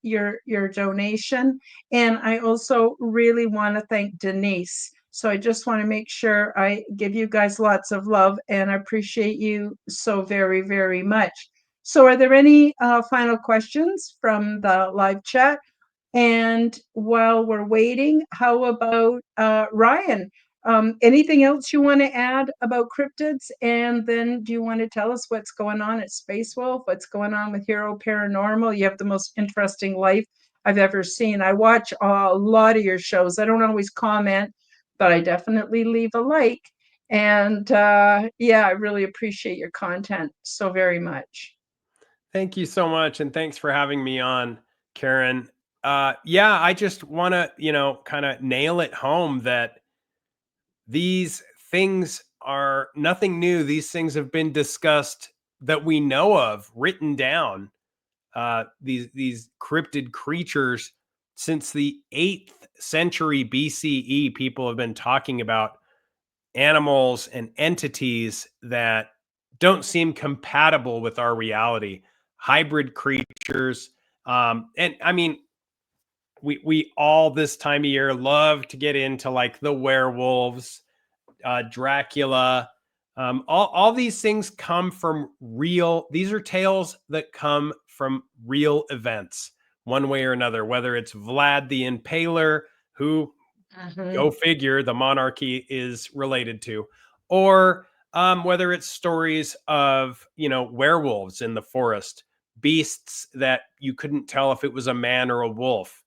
your donation, and I also really want to thank Denise. So I just want to make sure I give you guys lots of love, and I appreciate you so very, very much. So, are there any final questions from the live chat? And while we're waiting, how about Ryan? Anything else you want to add about cryptids? And then do you want to tell us what's going on at Space Wolf? What's going on with Hero Paranormal? You have the most interesting life I've ever seen. I watch a lot of your shows. I don't always comment, but I definitely leave a like. And yeah, I really appreciate your content so very much. Thank you so much. And thanks for having me on, Karen. Yeah, I just want to, kind of nail it home that these things are nothing new. These things have been discussed that we know of, written down. These cryptid creatures since the 8th century BCE. People have been talking about animals and entities that don't seem compatible with our reality, hybrid creatures. And I mean, we all this time of year love to get into like the werewolves, Dracula. All these things come from real, these are tales that come from real events, one way or another, whether it's Vlad the Impaler, who, Mhm. go figure, the monarchy is related to, or whether it's stories of, werewolves in the forest, beasts that you couldn't tell if it was a man or a wolf.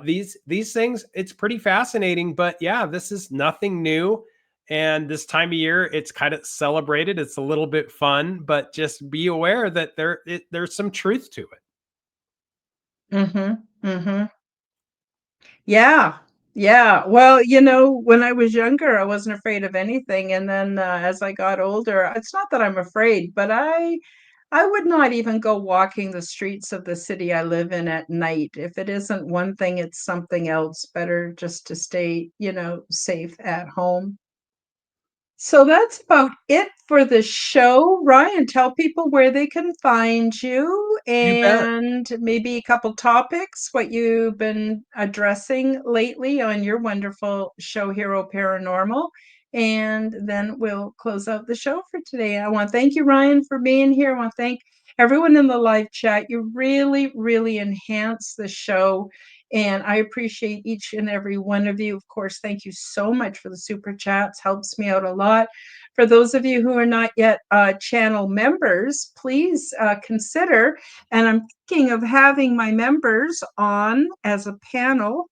These things, it's pretty fascinating. But yeah, this is nothing new. And this time of year, it's kind of celebrated. It's a little bit fun, but just be aware that there's some truth to it. Mhm. Mhm. Yeah. Yeah. Well, when I was younger, I wasn't afraid of anything. And then as I got older, it's not that I'm afraid, but I would not even go walking the streets of the city I live in at night. If it isn't one thing, it's something else. Better just to stay, safe at home. So that's about it for the show. Ryan, tell people where they can find you You bet. and maybe a couple topics, what you've been addressing lately on your wonderful show, Hero Paranormal. And then we'll close out the show for today. I want to thank you, Ryan, for being here. I want to thank everyone in the live chat. You really, really enhance the show. And I appreciate each and every one of you. Of course, thank you so much for the super chats. Helps me out a lot. For those of you who are not yet channel members, please consider, and I'm thinking of having my members on as a panel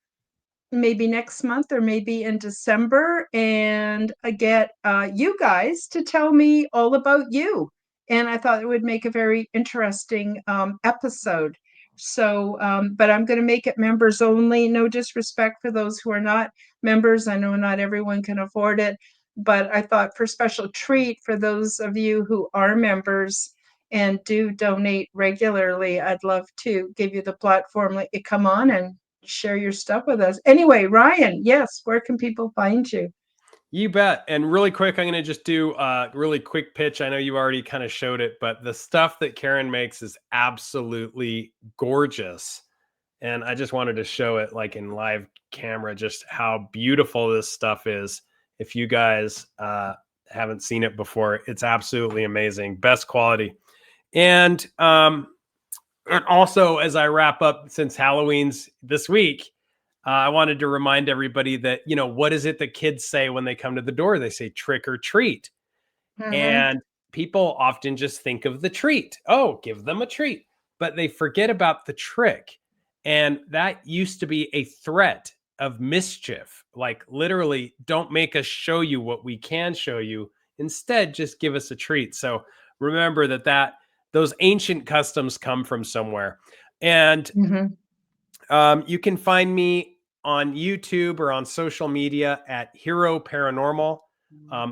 maybe next month or maybe in December, and get you guys to tell me all about you. And I thought it would make a very interesting episode. So, but I'm going to make it members only. No disrespect for those who are not members. I know not everyone can afford it, but I thought for special treat for those of you who are members and do donate regularly, I'd love to give you the platform, let you come on and share your stuff with us. Anyway, Ryan, yes, where can people find you? You bet. And really quick, I'm going to just do a really quick pitch. I know you already kind of showed it, but the stuff that Karen makes is absolutely gorgeous. And I just wanted to show it like in live camera, just how beautiful this stuff is. If you guys haven't seen it before, it's absolutely amazing. Best quality. And also, as I wrap up, since Halloween's this week, I wanted to remind everybody that, what is it that kids say when they come to the door? They say trick or treat. And people often just think of the treat. Oh, give them a treat. But they forget about the trick. And that used to be a threat of mischief. Like literally, don't make us show you what we can show you. Instead, just give us a treat. So remember that those ancient customs come from somewhere. And you can find me on YouTube or on social media at Hero Paranormal.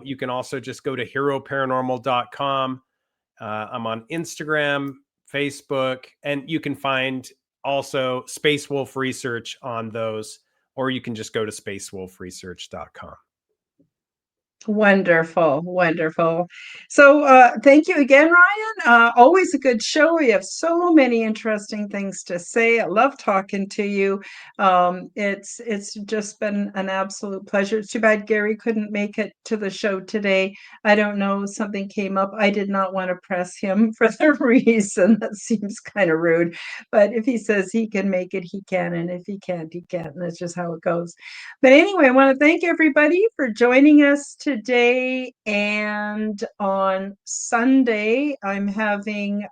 You can also just go to heroparanormal.com. I'm on Instagram, Facebook, and you can find also Space Wolf Research on those, or you can just go to spacewolfresearch.com. Wonderful, wonderful. So thank you again, Ryan. Always a good show. We have so many interesting things to say. I love talking to you. It's just been an absolute pleasure. It's too bad Gary couldn't make it to the show today. I don't know, something came up. I did not want to press him for the reason. That seems kind of rude. But if he says he can make it, he can. And if he can't, he can't. And that's just how it goes. But anyway, I want to thank everybody for joining us today. And on Sunday, I'm having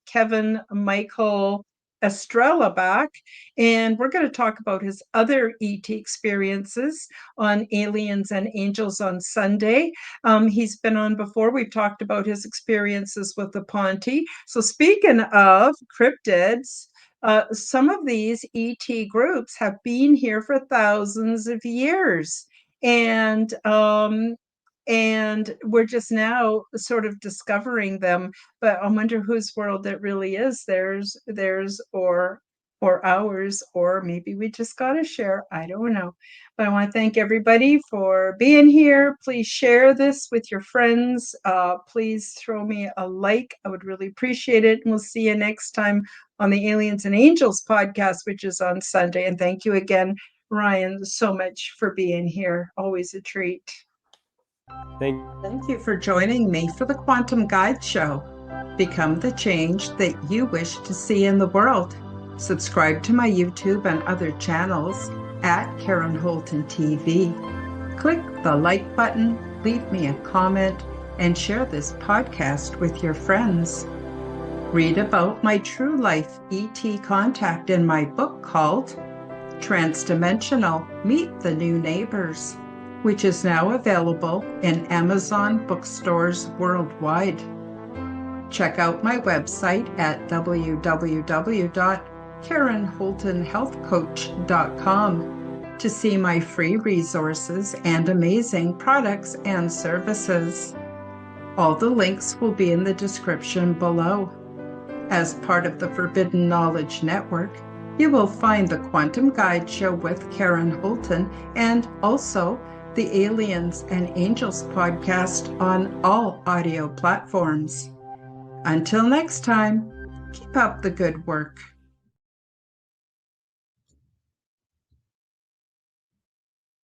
Kevin Michael Estrella back, and we're going to talk about his other ET experiences on Aliens and Angels on Sunday. He's been on before. We've talked about his experiences with the Ponte. So speaking of cryptids, some of these ET groups have been here for thousands of years, and we're just now sort of discovering them. But I wonder whose world it really is, theirs, or ours, or maybe we just got to share. I don't know. But I want to thank everybody for being here. Please share this with your friends. Please throw me a like. I would really appreciate it. And we'll see you next time on the Aliens and Angels podcast, which is on Sunday. And thank you again, Ryan, so much for being here. Always a treat. Thank you for joining me for the Quantum Guide Show. Become the change that you wish to see in the world. Subscribe to my YouTube and other channels at Karen Holton TV. Click the like button, leave me a comment, and share this podcast with your friends. Read about my true life ET contact in my book called Transdimensional: Meet the New Neighbors, which is now available in Amazon bookstores worldwide. Check out my website at www.KarenHoltonHealthCoach.com to see my free resources and amazing products and services. All the links will be in the description below. As part of the Forbidden Knowledge Network, you will find the Quantum Guide Show with Karen Holton and also the Aliens and Angels podcast on all audio platforms. Until next time, keep up the good work.